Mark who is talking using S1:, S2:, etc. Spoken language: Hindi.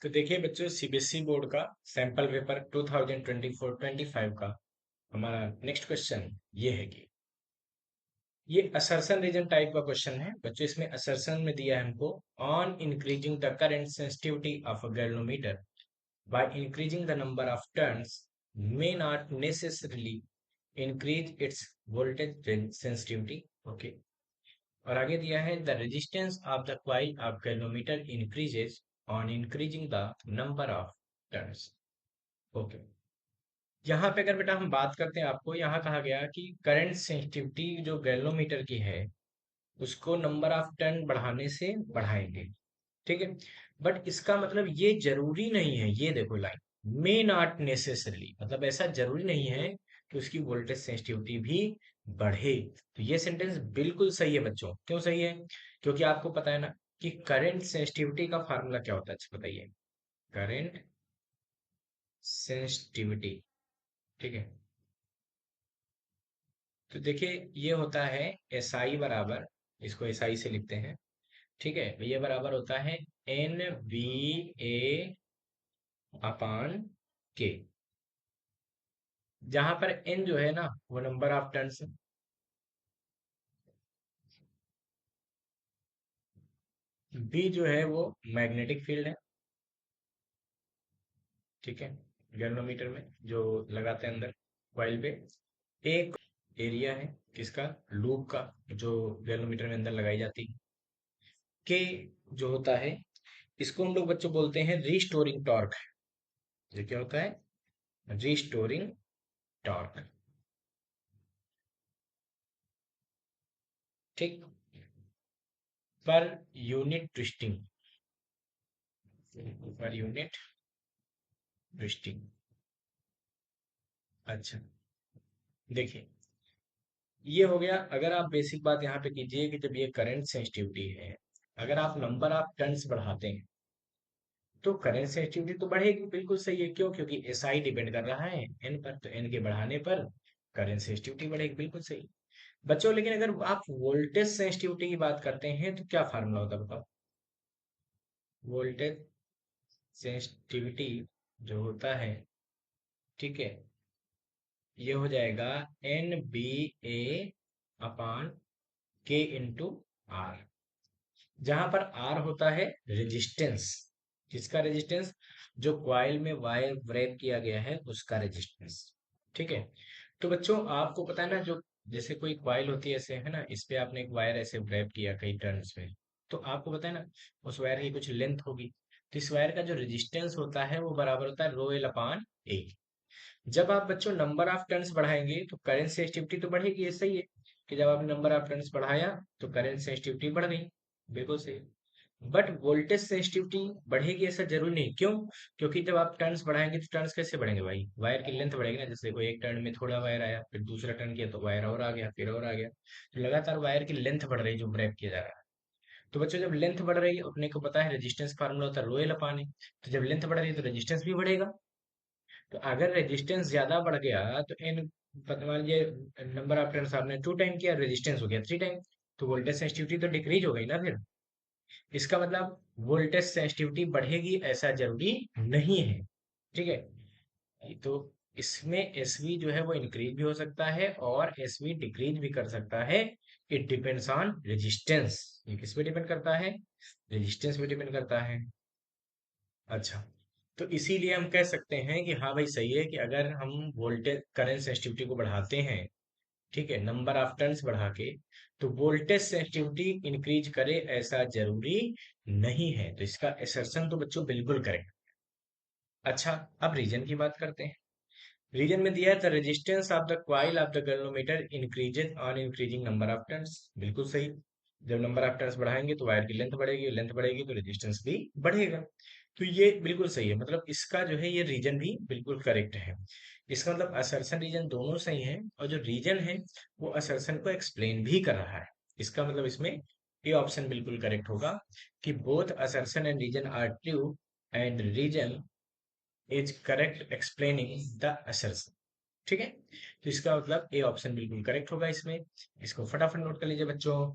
S1: तो देखिए बच्चों, सीबीएसई बोर्ड का सैंपल पेपर 2024-25 का हमारा नेक्स्ट क्वेश्चन ये है कि ये असर्शन रीजन टाइप का क्वेश्चन है बच्चों। इसमें असर्शन में दिया है हमको, on increasing the current sensitivity of a galvanometer by increasing the number of turns may not necessarily increase its voltage sensitivity. Okay. और आगे दिया है the resistance of the coil of galvanometer increases on increasing the number of turns. Okay. यहाँ पे अगर बेटा हम बात करते हैं, आपको यहाँ कहा गया कि करंट सेंसिटिविटी जो गैल्वेनोमीटर की है उसको नंबर ऑफ टर्न बढ़ाने से बढ़ाएंगे। ठीक है। बट इसका मतलब ये जरूरी नहीं है, ये देखो लाइन, मे नॉट नेसेसरली, मतलब ऐसा जरूरी नहीं है कि उसकी वोल्टेज सेंसिटिविटी भी बढ़े। तो ये सेंटेंस बिल्कुल सही है बच्चों। क्यों सही है? क्योंकि आपको पता है ना कि करंट सेंसिटिविटी का फार्मूला क्या होता है, अच्छा बताइए। करंट सेंसिटिविटी, ठीक है, तो देखिए ये होता है एस आई बराबर, इसको एस आई से लिखते हैं, ठीक है। ये बराबर होता है एन बी ए अपान के, जहां पर एन जो है ना वो नंबर ऑफ टर्न्स है, बी जो है वो मैग्नेटिक फील्ड है, ठीक है, गैल्वेनोमीटर में जो लगाते हैं अंदर कॉइल पे। एक एरिया है किसका, लूप का, जो गैल्वेनोमीटर में अंदर लगाई जाती है। के जो होता है, इसको हम लोग बच्चों बोलते हैं रीस्टोरिंग टॉर्क। ये क्या होता है? Restoring torque. ठीक। Per unit twisting, per unit twisting. अच्छा, देखिए ये हो गया। अगर आप बेसिक बात यहाँ पे कीजिए कि जब ये करंट सेंसिटिविटी है, अगर आप नंबर ऑफ टर्न्स बढ़ाते हैं तो करंट सेंसिटिविटी तो बढ़ेगी, बिल्कुल सही है। क्यों? क्योंकि एसआई डिपेंड कर रहा है एन पर, तो एन के बढ़ाने पर करंट सेंसिटिविटी बढ़ेगी, बिल्कुल सही बच्चों। लेकिन अगर आप वोल्टेज सेंसिटिविटी की बात करते हैं तो क्या फार्मूला होता है बताओ? वोल्टेज सेंसिटिविटी जो होता है, ठीक है, ये हो जाएगा एन बी ए अपान के इंटू आर, जहां पर आर होता है रेजिस्टेंस। किसका रेजिस्टेंस? जो कॉइल में वायर व्रैप किया गया है उसका रेजिस्टेंस। ठीक है। तो बच्चों आपको पता है ना, जो जैसे कोई कॉइल होती है ऐसे, है ना, इस पे आपने एक वायर ऐसे व्रैप किया कई टर्न्स में, तो आपको पता है ना उस वायर की कुछ लेंथ होगी। तो इस वायर का जो रेजिस्टेंस होता है वो बराबर होता है रो एल अपान ए। जब आप बच्चों नंबर ऑफ टर्न्स बढ़ाएंगे तो करंट सेंसिटिविटी तो बढ़ेगी, ये सही है कि जब आपने नंबर ऑफ टर्न्स बढ़ाया तो करंट सेंसिटिविटी बढ़ गई, बिल्कुल सही। बट वोल्टेज सेंसिटिविटी बढ़ेगी ऐसा जरूरी नहीं। क्यों? क्योंकि जब आप टर्न्स बढ़ाएंगे तो टर्न्स कैसे बढ़ेंगे भाई? वायर की लेंथ बढ़ेगी ना। जैसे कोई एक टर्न में थोड़ा वायर आया, फिर दूसरा टर्न किया तो वायर और आ गया, फिर और आ गया, तो लगातार वायर की लेंथ बढ़ रही है जो ब्रेक किया जा रहा है। तो बच्चों जब लेंथ बढ़ रही है, अपने को पता है रेजिस्टेंस फार्मूला होता है रो एल अपान ए, तो जब लेंथ बढ़ रही है तो रेजिस्टेंस भी बढ़ेगा। तो अगर रेजिस्टेंस ज्यादा बढ़ गया तो इन, मान लीजिए नंबर ऑफ टर्न्स आपने 2 टाइम किया, रेजिस्टेंस हो गया 3 टाइम, तो वोल्टेज सेंसिटिविटी तो डिक्रीज हो गई ना फिर। इसका मतलब वोल्टेज सेंसिटिविटी बढ़ेगी ऐसा जरूरी नहीं है, ठीक है। तो इसमें एसवी जो है वो इंक्रीज भी हो सकता है और एसवी डिक्रीज भी कर सकता है। It depends on resistance. ये किस पे डिपेंड करता है? रेजिस्टेंस पे डिपेंड करता है। अच्छा, तो इसीलिए हम कह सकते हैं कि हाँ भाई सही है कि अगर हम वोल्टेज करंट सेंसिटिविटी को बढ़ाते हैं, ठीक है, नंबर ऑफ टर्न्स बढ़ा के, तो वोल्टेज सेंसिटिविटी इंक्रीज करे ऐसा जरूरी नहीं है। तो इसका असर्शन तो बच्चों बिल्कुल करेक्ट। अच्छा, अब रीजन की बात करते हैं। रीजन में दिया है the resistance of the coil of the galvanometer increases on increasing number of turns, बिल्कुल सही। जब नंबर ऑफ टर्न्स बढ़ाएंगे तो वायर की लेंथ बढ़ेगी तो रेजिस्टेंस भी बढ़ेगा। तो ये बिल्कुल सही है, मतलब इसका जो है ये रीजन भी बिल्कुल करेक्ट है। इसका मतलब असर्शन रीजन दोनों सही है, और जो रीजन है वो असर्शन को एक्सप्लेन भी कर रहा है। इसका मतलब इसमें ये ऑप्शन बिल्कुल करेक्ट होगा कि both assertion and reason are true and reason is correct explaining the assertion. ठीक है। तो इसका मतलब ए ऑप्शन बिल्कुल करेक्ट होगा इसमें। इसको फटाफट नोट कर लीजिए बच्चों।